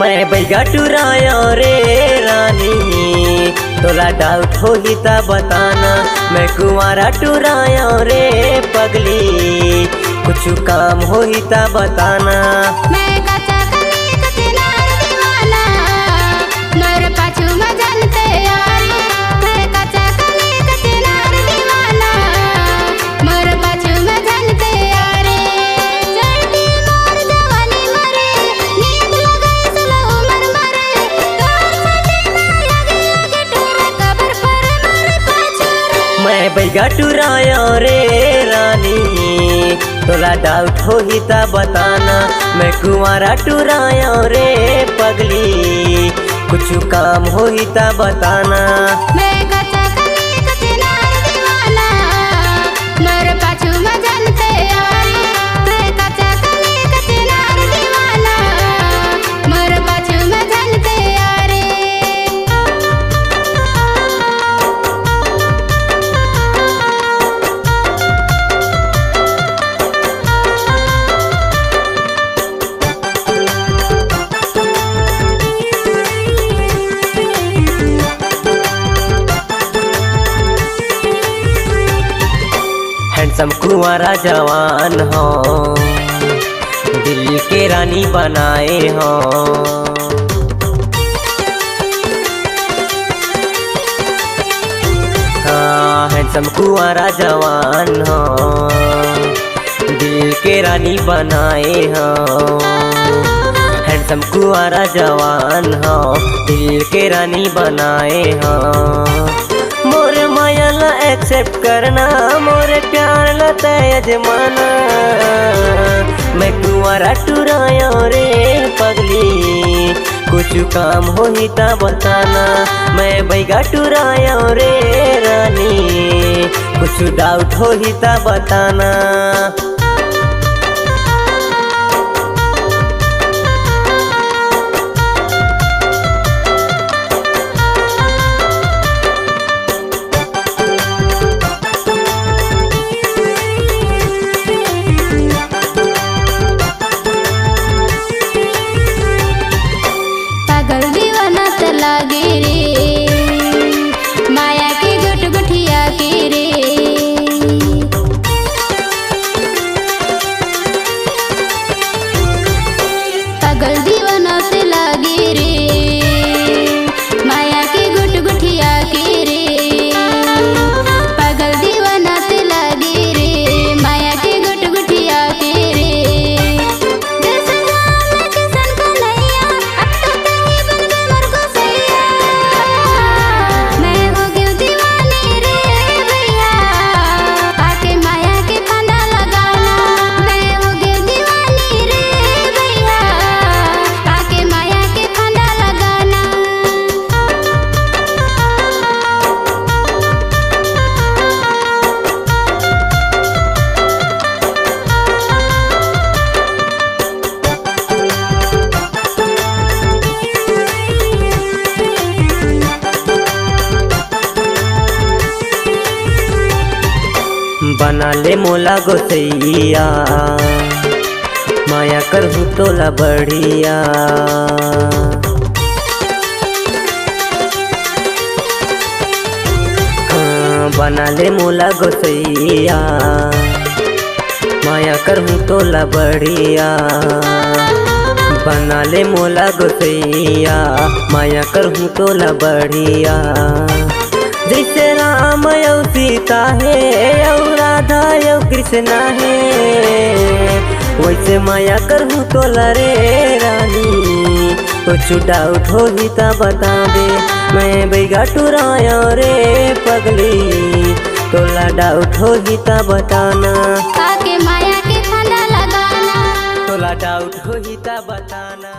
मैं बैगा टुराया रे रानी, तोला डाउट हो ही ता बताना। मैं कुंवारा टुराया रे पगली, कुछ काम हो ही ता बताना। मैं कच्चा कली कचनार दीवाना, मोर पाछू में जानते यारी। मैं कच्चा कली कचनार दीवाना, मोर पाछू में जानते यारी। चढ़ती मोर जवानी मरे, नींद लगे सुलो उमर मरे। तोर छाती में आगे आगे टूरे, कब्र पर मोर पाछू रे। मैं बैगा टुराया रे रानी, तोला डाउट हो ही ता बताना। मैं कुंवारा टुराया रे पगली, कुछ काम हो ही ता बताना। मैं कच्चा कली कचनार दीवाना, मोर पाछू में जानते यारी। मैं कच्चा कली कचनार दीवाना, मोर पाछू में जानते यारी। हैंडसम कुंवारा जवान हो, दिल के रानी बनाए हो। हाँ हैंडसम कुंवारा जवान हो, दिल के रानी बनाए हो। हैंडसम कुंवारा जवान हो, दिल के रानी बनाए हो। मोरे माया ला एक्सेप्ट करना, मोरे प्यार ला यजमाना। मैं कुंवारा टुराया रे पगली, कुछ काम हो ही ता बताना। मैं बैगा टुराया रे रानी, कुछ डाउट हो ही ता बताना। पागल दीवाना त लागे रे, माया की गुट गुठिया के रे। पागल दीवाना त लागे रे, माया की गुट गुठिया के रे। पागल दीवाना त लागे रे, माया की गुट गुठिया के रे। जैसे राम किशन कन्हैया, अब तो कहीं बन गए मोर गोसैया। मैं हो गई दीवानी रे भैया, आके माया के फंदा लगाना। मैं हो गई दीवानी रे भैया, आके माया के फंदा लगाना। बना ले मोला गोसैया, माया करहूँ तोला बढ़िया। हाँ, बना ले मोला गोसैया, माया करहूँ तोला बढ़िया। बना ले मोला गोसैया, माया करहूँ तोला बढ़िया। जैसे राम यौ सीता है, यौ राधा यौ कृष्णा है, वैसे माया करहूँ तोला रे रानी। कुछ डाउट हो ही ता बता दे। मैं बैगा टुराया रे पगली, तोला डाउट हो ही ता बताना। आके माया के फंदा लगाना, तोला डाउट हो ही ता बताना।